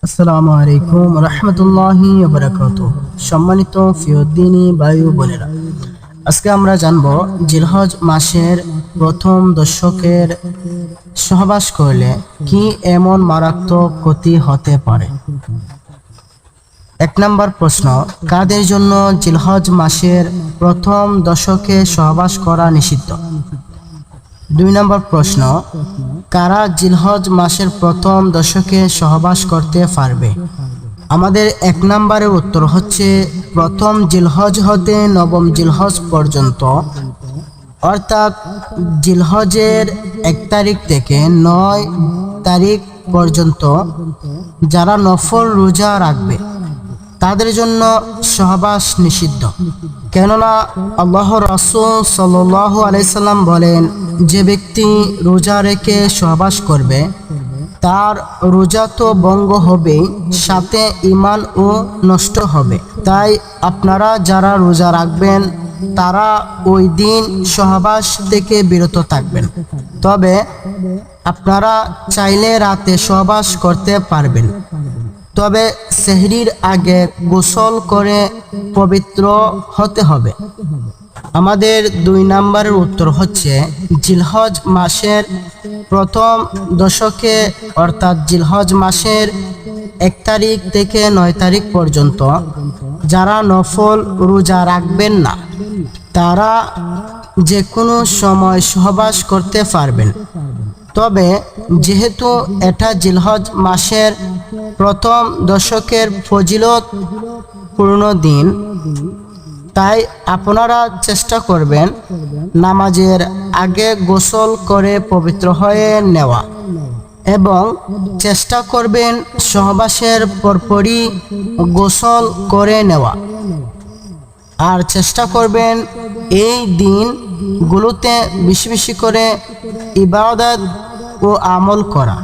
আসসালামু আলাইকুম রহমতুল্লাহি ওয়া বারাকাতুহু। সম্মানিত ফিয়দ্দিনী বায়ু বোনেরা, আজকে আমরা জানব জিলহজ মাসের প্রথম দশকের সহবাস করলে কি এমন মারাত্মক ক্ষতি হতে পারে। এক নম্বর প্রশ্ন, কাদের জন্য জিলহজ মাসের প্রথম দশকে সহবাস করা নিষিদ্ধ? 2 নম্বর প্রশ্ন, কারা জিলহজ মাসের প্রথম দশকে সহবাস করতে পারবে? আমাদের 1 নম্বরের উত্তর হচ্ছে প্রথম জিলহজ হতে নবম জিলহজ পর্যন্ত, অর্থাৎ জিলহজের 1 তারিখ থেকে 9 তারিখ পর্যন্ত যারা নফল রোজা রাখবে তাদের জন্য সহবাস নিষিদ্ধ। কেননা আল্লাহ রাসূল সাল্লাল্লাহু আলাইহি সাল্লাম বলেন, যে ব্যক্তি রোজা রেখে সহবাস করবে তার রোজা তো ভঙ্গ হবে, সাথে ঈমান ও নষ্ট হবে। তাই আপনারা যারা রোজা রাখবেন তারা ওই দিন সহবাস থেকে বিরত থাকবেন। তবে আপনারা চাইলে রাতে সহবাস করতে পারবেন, তবে সেহরির আগে গোসল করে পবিত্র হতে হবে। আমাদের 2 নম্বরের উত্তর হচ্ছে জিলহজ মাসের প্রথম দশকে, অর্থাৎ জিলহজ মাসের 1 তারিখ থেকে 9 তারিখ পর্যন্ত যারা নফল রোজা রাখবেন না তারা যে কোনো সময় সহবাস করতে পারবেন। তবে যেহেতু এটা জিলহজ মাসের প্রথম দশকের ফজিলত পূর্ণ দিন, তাই আপনারা চেষ্টা করবেন নামাজের আগে গোসল করে পবিত্র হয়ে নেওয়া, এবং চেষ্টা করবেন সহবাসের পরপরই গোসল করে নেওয়া, আর চেষ্টা করবেন এই দিনগুলোতে বেশি বেশি করে ইবাদত ও আমল করা।